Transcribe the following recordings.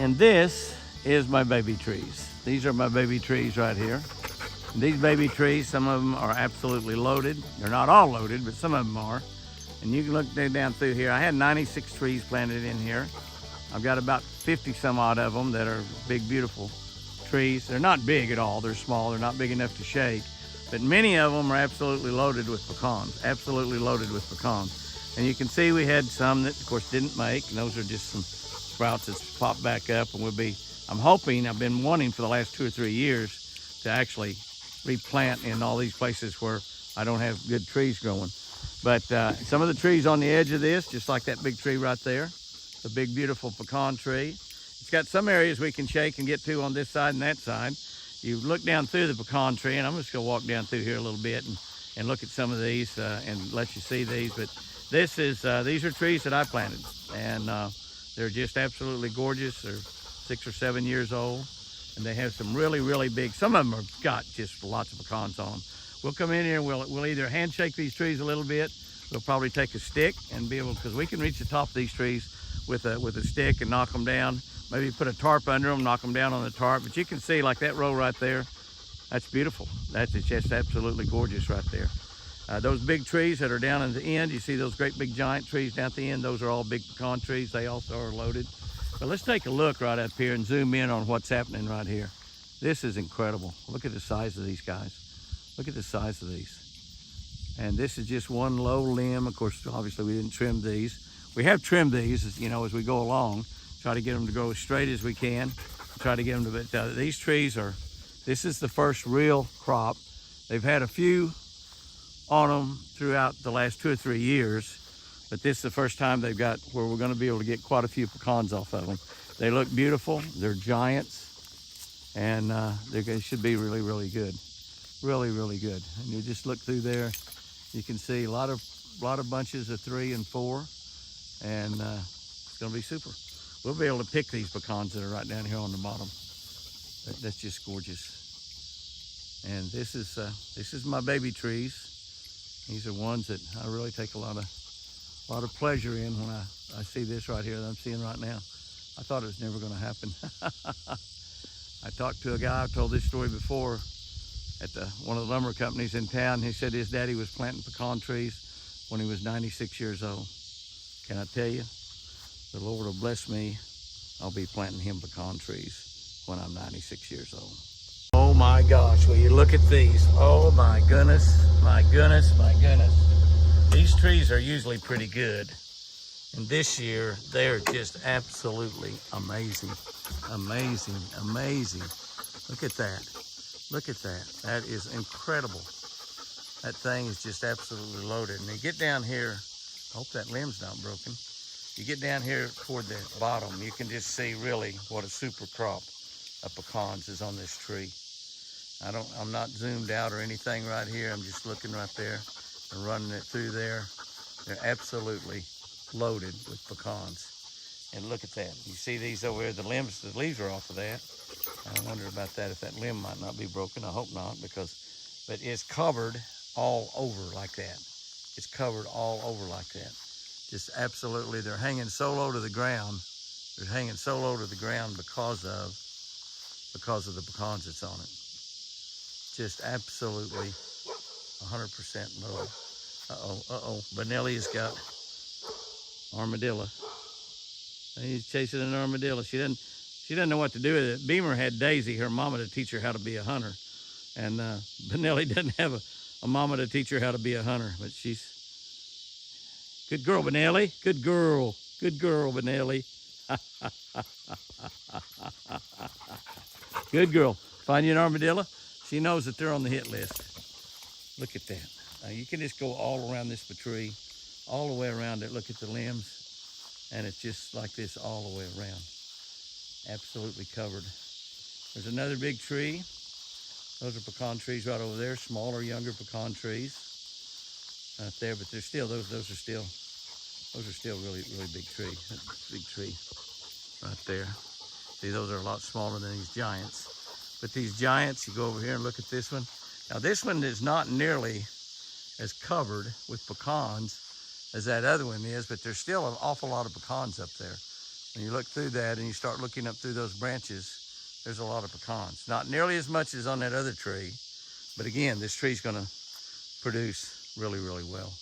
And this is my baby trees. These are my baby trees right here. And these baby trees, some of them are absolutely loaded. They're not all loaded, but some of them are. And you can look down through here. I had 96 trees planted in here. I've got about 50 some odd of them that are big, beautiful trees. They're not big at all. They're small. They're not big enough to shake. But many of them are absolutely loaded with pecans, absolutely loaded with pecans. And you can see we had some that, of course, didn't make. And those are just some sprouts that's popped back up. And I'm hoping, I've been wanting for the last 2 or 3 years to actually replant in all these places where I don't have good trees growing. But some of the trees on the edge of this, just like that big tree right there, the big, beautiful pecan tree. It's got some areas we can shake and get to on this side and that side. You look down through the pecan tree, and I'm just gonna walk down through here a little bit and look at some of these and let you see these. But these are trees that I planted, and they're just absolutely gorgeous. They're 6 or 7 years old, and they have some really, really big, some of them have got just lots of pecans on them. We'll come in here, we'll either handshake these trees a little bit. We'll probably take a stick and be able, because we can reach the top of these trees with a stick and knock them down. Maybe put a tarp under them, knock them down on the tarp. But you can see, like that row right there, that's beautiful. That's just absolutely gorgeous right there. Those big trees that are down at the end, you see those great big giant trees down at the end, those are all big pecan trees. They also are loaded. But let's take a look right up here and zoom in on what's happening right here. This is incredible. Look at the size of these guys. Look at the size of these. And this is just one low limb. Of course, obviously we didn't trim these. We have trimmed these, as we go along. Try to get them to grow as straight as we can. Try to get them to, but these trees this is the first real crop. They've had a few on them throughout the last 2 or 3 years, but this is the first time they've got where we're gonna be able to get quite a few pecans off of them. They look beautiful, they're giants, and they should be really, really good. Really, really good. And you just look through there, you can see a lot of bunches of 3 and 4, and it's gonna be super. We'll be able to pick these pecans that are right down here on the bottom. That's just gorgeous. And this is my baby trees. These are ones that I really take a lot of pleasure in when I see this right here that I'm seeing right now. I thought it was never gonna happen. I talked to a guy, I've told this story before, at one of the lumber companies in town. He said his daddy was planting pecan trees when he was 96 years old. Can I tell you? The Lord will bless me. I'll be planting him pecan trees when I'm 96 years old. Oh my gosh, will you look at these? Oh my goodness, my goodness, my goodness. These trees are usually pretty good. And this year, they're just absolutely amazing. Amazing, amazing. Look at that. Look at that. That is incredible. That thing is just absolutely loaded. And you get down here, I hope that limb's not broken. You get down here toward the bottom, you can just see really what a super crop of pecans is on this tree. I'm not zoomed out or anything right here. I'm just looking right there and running it through there. They're absolutely loaded with pecans. And look at that. You see these over here, the leaves are off of that. I wonder about that, if that limb might not be broken. I hope not, but it's covered all over like that. It's covered all over like that. Just absolutely, they're hanging so low to the ground. They're hanging so low to the ground because of the pecans that's on it. Just absolutely 100% low. Uh-oh. Benelli has got armadillo. He's chasing an armadillo. She doesn't know what to do with it. Beamer had Daisy, her mama, to teach her how to be a hunter. And Benelli doesn't have a mama to teach her how to be a hunter, but she's good girl, Benelli. Good girl. Good girl, Benelli. Good girl. Find you an armadillo? She knows that they're on the hit list. Look at that. You can just go all around this tree, all the way around it. Look at the limbs, and it's just like this all the way around. Absolutely covered. There's another big tree. Those are pecan trees right over there, smaller, younger pecan trees. Out there, but they're still, those are still really, really big tree. Big tree right there. See, those are a lot smaller than these giants. But these giants, you go over here and look at this one. Now this one is not nearly as covered with pecans as that other one is, but there's still an awful lot of pecans up there. When you look through that and you start looking up through those branches, there's a lot of pecans. Not nearly as much as on that other tree, but again, this tree's gonna produce really, really well.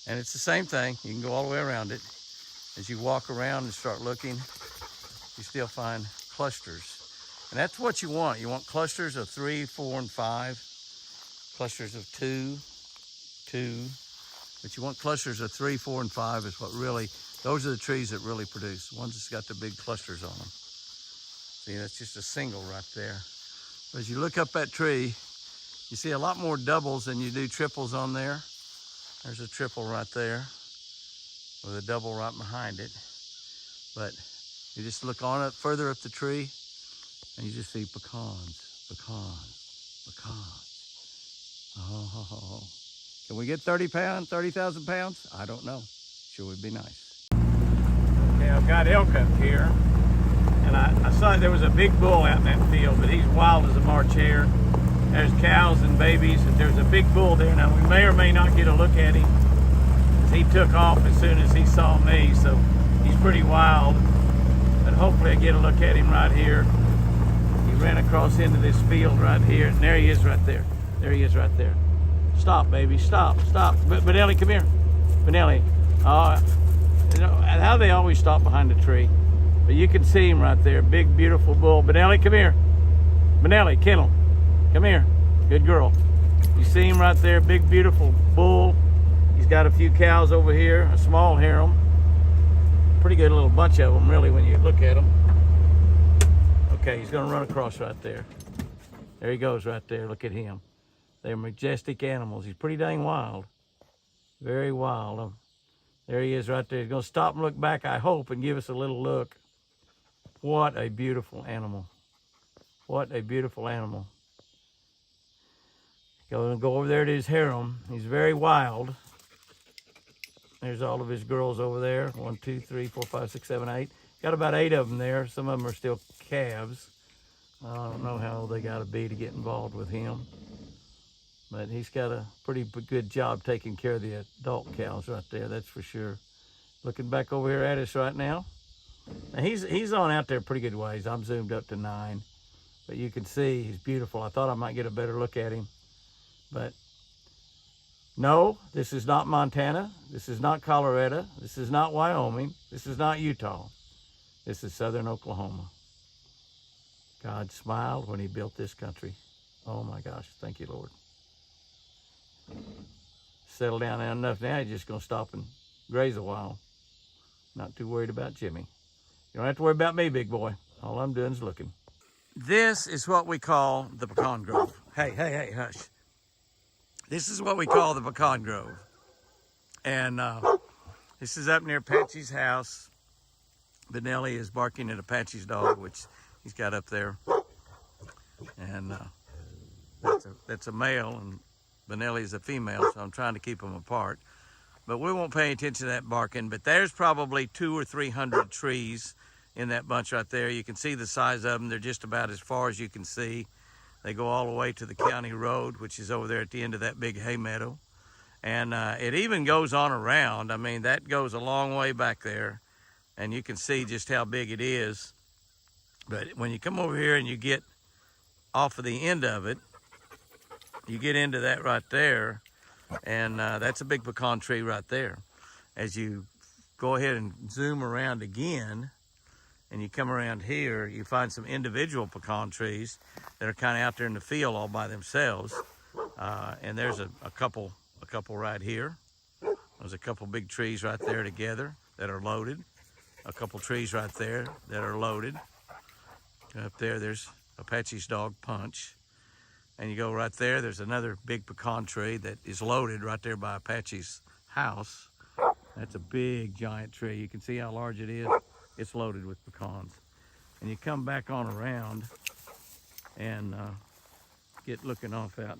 And it's the same thing. You can go all the way around it. As you walk around and start looking, you still find clusters. And that's what you want. You want clusters of 3, 4, and 5, clusters of 2, 2, but you want clusters of 3, 4, and 5 is what really, those are the trees that really produce, ones that's got the big clusters on them. See, that's just a single right there. But as you look up that tree, you see a lot more doubles than you do triples on there. There's a triple right there with a double right behind it. But you just look on up further up the tree and you just see pecans, pecans, pecans. Oh, can we get 30,000 pounds? I don't know. Sure would be nice. Okay, I've got elk up here. And I saw there was a big bull out in that field, but he's wild as a March hare. There's cows and babies, and there's a big bull there. Now, we may or may not get a look at him. He took off as soon as he saw me, so he's pretty wild. But hopefully I get a look at him right here. He ran across into this field right here, and there he is right there. There he is right there. Stop, baby, stop, stop. Benelli, come here. Benelli. You know, how they always stop behind a tree. But you can see him right there, big, beautiful bull. Benelli, come here. Benelli, kennel, come here. Good girl. You see him right there, big, beautiful bull. He's got a few cows over here, a small harem. Pretty good little bunch of them, really, when you look at them. Okay, he's gonna run across right there. There he goes right there, look at him. They're majestic animals. He's pretty dang wild. Very wild. There he is right there. He's gonna stop and look back, I hope, and give us a little look. What a beautiful animal. What a beautiful animal. Go over there to his harem. He's very wild. There's all of his girls over there. 1, 2, 3, 4, 5, 6, 7, 8. Got about 8 of them there. Some of them are still calves. I don't know how old they got to be to get involved with him. But he's got a pretty good job taking care of the adult cows right there, that's for sure. Looking back over here at us right now. Now he's on out there pretty good ways. I'm zoomed up to 9. But you can see he's beautiful. I thought I might get a better look at him. But no, this is not Montana. This is not Colorado. This is not Wyoming. This is not Utah. This is southern Oklahoma. God smiled when he built this country. Oh my gosh, thank you, Lord. Settle down enough now, you're just gonna stop and graze a while. Not too worried about Jimmy. You don't have to worry about me, big boy. All I'm doing is looking. This is what we call the pecan grove. Hey, hush. This is what we call the pecan grove. And this is up near Apache's house. Benelli is barking at Apache's dog, which he's got up there. And that's a male, and Benelli is a female, so I'm trying to keep them apart. But we won't pay attention to that barking. But there's probably 200 or 300 trees in that bunch right there. You can see the size of them. They're just about as far as you can see. They go all the way to the county road, which is over there at the end of that big hay meadow. And it even goes on around. I mean, that goes a long way back there. And you can see just how big it is. But when you come over here and you get off of the end of it, you get into that right there. And that's a big pecan tree right there. As you go ahead and zoom around again, and you come around here, you find some individual pecan trees that are kind of out there in the field all by themselves. And there's a couple right here. There's a couple big trees right there together that are loaded. A couple trees right there that are loaded. Up there, there's Apache's dog, Punch. And you go right there, there's another big pecan tree that is loaded right there by Apache's house. That's a big, giant tree. You can see how large it is. It's loaded with pecans. And you come back on around and get looking off out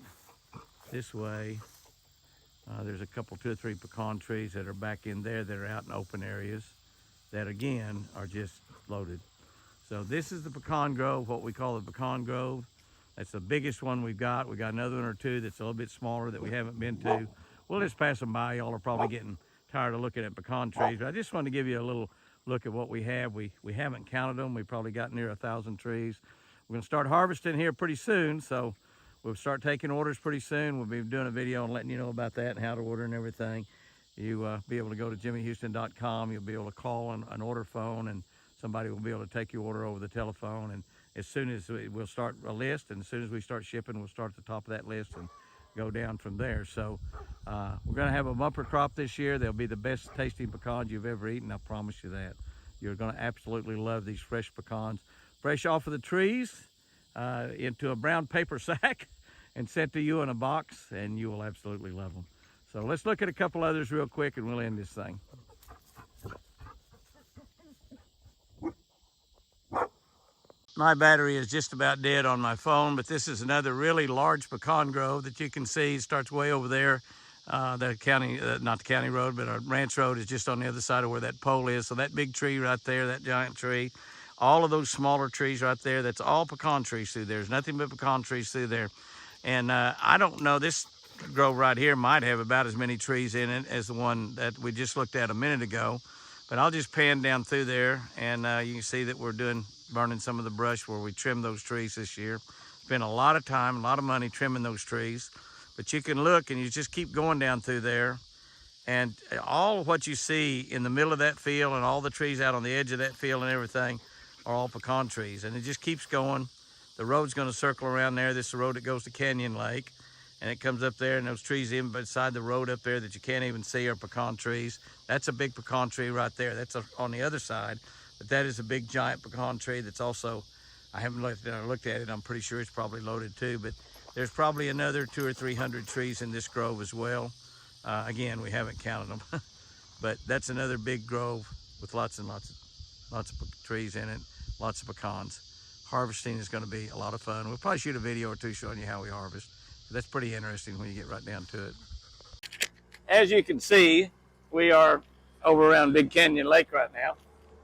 this way. There's a couple, 2 or 3 pecan trees that are back in there that are out in open areas that again are just loaded. So this is the pecan grove, what we call the pecan grove. That's the biggest one we've got. We got another one or 2 that's a little bit smaller that we haven't been to. We'll just pass them by. Y'all are probably getting tired of looking at pecan trees, but I just wanted to give you a little look at what we have. We haven't counted them. We probably got near 1,000 trees. We're going to start harvesting here pretty soon, so we'll start taking orders pretty soon. We'll be doing a video and letting you know about that and how to order and everything. You be able to go to jimmyhouston.com. You'll be able to call an order phone, and somebody will be able to take your order over the telephone. And as soon as we'll start a list, and as soon as we start shipping, we'll start at the top of that list and go down from there. So we're going to have a bumper crop this year. They'll be the best tasting pecans you've ever eaten. I promise you that. You're going to absolutely love these fresh pecans, fresh off of the trees, into a brown paper sack and sent to you in a box, and you will absolutely love them. So let's look at a couple others real quick and we'll end this thing. My battery is just about dead on my phone, but this is another really large pecan grove that you can see. It starts way over there. The county, not the county road, but our ranch road is just on the other side of where that pole is. So that big tree right there, that giant tree, all of those smaller trees right there, that's all pecan trees through there. There's nothing but pecan trees through there. And I don't know, this grove right here might have about as many trees in it as the one that we just looked at a minute ago. But I'll just pan down through there, and you can see that we're burning some of the brush where we trimmed those trees this year. Spent a lot of time, a lot of money trimming those trees. But you can look and you just keep going down through there, and all what you see in the middle of that field and all the trees out on the edge of that field and everything are all pecan trees. And it just keeps going. The road's going to circle around there. This is the road that goes to Canyon Lake. And it comes up there, and those trees in beside the road up there that you can't even see are pecan trees. That's a big pecan tree right there. That's on the other side. But that is a big giant pecan tree that's also, I haven't looked at it. I'm pretty sure it's probably loaded too. But there's probably another 200 or 300 trees in this grove as well. Again, we haven't counted them. But that's another big grove with lots and lots of trees in it, lots of pecans. Harvesting is going to be a lot of fun. We'll probably shoot a video or two showing you how we harvest. That's pretty interesting when you get right down to it. As you can see, we are over around Big Canyon Lake right now.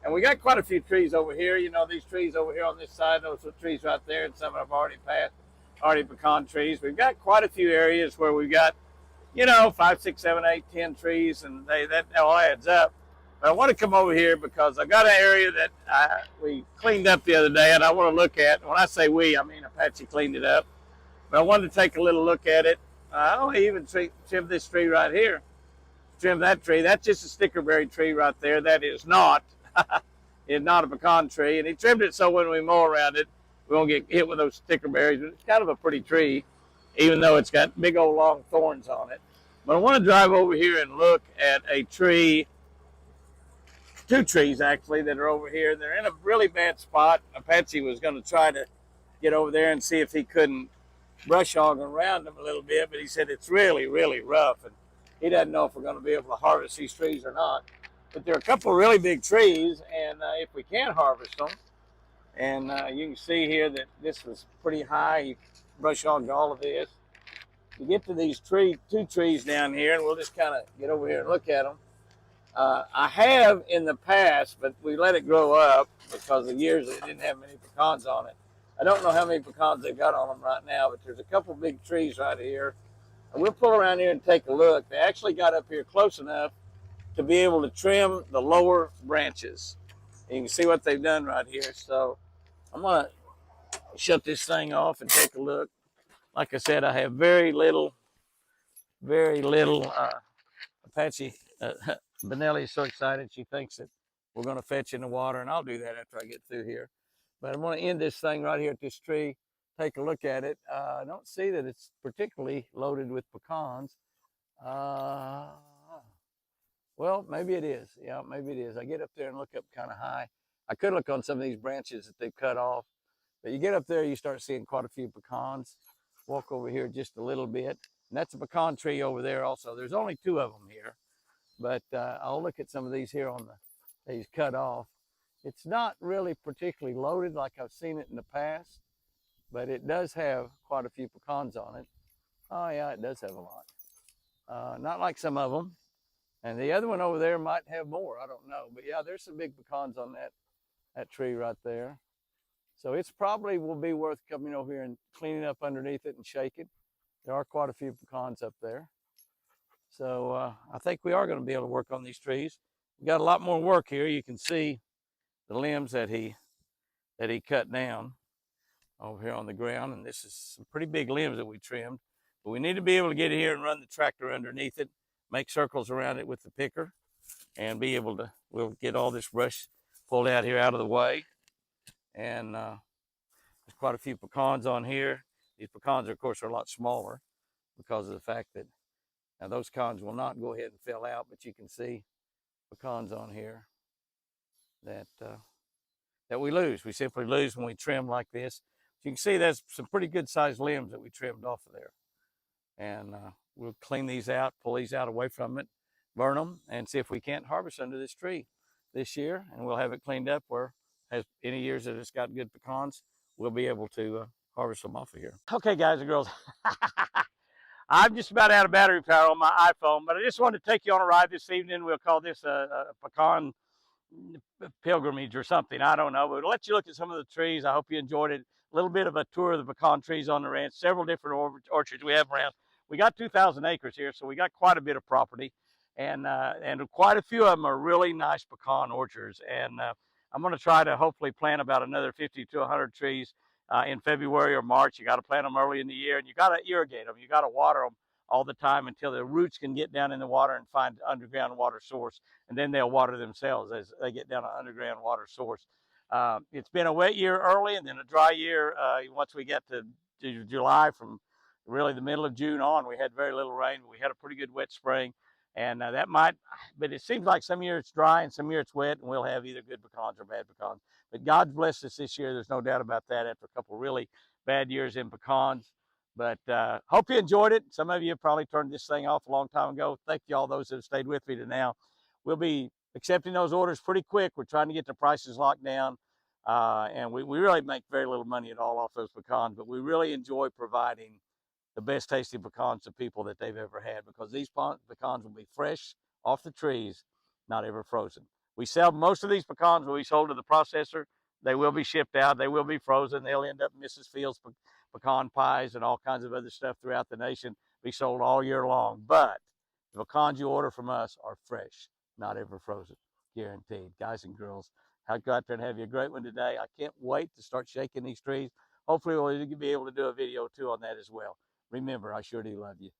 And we got quite a few trees over here. You know, these trees over here on this side, those are trees right there, and some of them have already passed, already pecan trees. We've got quite a few areas where we've got, you know, 5, 6, 7, 8, 10 trees, and that all adds up. But I want to come over here because I've got an area that we cleaned up the other day, and I want to look at. When I say we, I mean Apache cleaned it up. But I wanted to take a little look at it. I even trimmed this tree right here. Trim that tree. That's just a stickerberry tree right there. That is not, it's not a pecan tree. And he trimmed it so when we mow around it, we won't get hit with those stickerberries. But it's kind of a pretty tree, even though it's got big old long thorns on it. But I want to drive over here and look at a tree, 2 trees actually, that are over here. They're in a really bad spot. Apache was going to try to get over there and see if he couldn't brush hog around them a little bit, but he said it's really, really rough, and he doesn't know if we're going to be able to harvest these trees or not. But there are a couple of really big trees, and if we can harvest them, and you can see here that this was pretty high. You brush hogged all of this. You get to these 2 trees down here, and we'll just kind of get over here and look at them. I have in the past, but we let it grow up because of years it didn't have many pecans on it. I don't know how many pecans they've got on them right now, but there's a couple big trees right here. And we'll pull around here and take a look. They actually got up here close enough to be able to trim the lower branches. And you can see what they've done right here. So I'm going to shut this thing off and take a look. Like I said, I have very little Apache. Benelli is so excited. She thinks that we're going to fetch in the water, and I'll do that after I get through here. But I'm going to end this thing right here at this tree, take a look at it. I don't see that it's particularly loaded with pecans. Well, maybe it is. Yeah, maybe it is. I get up there and look up kind of high. I could look on some of these branches that they've cut off. But you get up there, you start seeing quite a few pecans. Walk over here just a little bit. And that's a pecan tree over there also. There's only 2 of them here. But I'll look at some of these here on these cut off. It's not really particularly loaded like I've seen it in the past, but it does have quite a few pecans on it. Oh yeah, it does have a lot. Not like some of them. And the other one over there might have more, I don't know. But yeah, there's some big pecans on that tree right there. So it's probably will be worth coming over here and cleaning up underneath it and shaking. There are quite a few pecans up there. So I think we are going to be able to work on these trees. We got a lot more work here. You can see the limbs that he cut down over here on the ground, and this is some pretty big limbs that we trimmed. But we need to be able to get here and run the tractor underneath it, make circles around it with the picker, and be able to, we'll get all this brush pulled out here out of the way. And there's quite a few pecans on here. These pecans, of course, are a lot smaller because of the fact that now those cons will not go ahead and fill out, but you can see pecans on here that that we lose. We simply lose when we trim like this. So you can see that's some pretty good sized limbs that we trimmed off of there. And we'll clean these out, pull these out away from it, burn them, and see if we can't harvest under this tree this year. And we'll have it cleaned up where, as any years that it's got good pecans, we'll be able to harvest them off of here. Okay, guys and girls, I'm just about out of battery power on my iPhone, but I just wanted to take you on a ride this evening. We'll call this a pecan pilgrimage or something. I don't know, but we'll let you look at some of the trees. I hope you enjoyed it. A little bit of a tour of the pecan trees on the ranch, several different orchards we have around. We got 2,000 acres here, so we got quite a bit of property, and quite a few of them are really nice pecan orchards. And I'm going to try to hopefully plant about another 50 to 100 trees in February or March. You got to plant them early in the year, and you got to irrigate them. You got to water them all the time until the roots can get down in the water and find underground water source, and then they'll water themselves as they get down an underground water source. It's been a wet year early and then a dry year once we get to July. From really the middle of June on, we had very little rain, but we had a pretty good wet spring, and that might, but it seems like some year it's dry and some year it's wet, and we'll have either good pecans or bad pecans. But God's blessed us this year. There's no doubt about that after a couple really bad years in pecans. But hope you enjoyed it. Some of you probably turned this thing off a long time ago. Thank you all those that have stayed with me to now. We'll be accepting those orders pretty quick. We're trying to get the prices locked down. And we really make very little money at all off those pecans, but we really enjoy providing the best tasting pecans to people that they've ever had, because these pecans will be fresh off the trees, not ever frozen. We sell most of these pecans will be sold to the processor. They will be shipped out. They will be frozen. They'll end up in Mrs. Fields' pecan pies and all kinds of other stuff throughout the nation, be sold all year long. But the pecans you order from us are fresh, not ever frozen, guaranteed. Guys and girls, I'll go out there and have you a great one today. I can't wait to start shaking these trees. Hopefully we'll be able to do a video too on that as well. Remember, I sure do love you.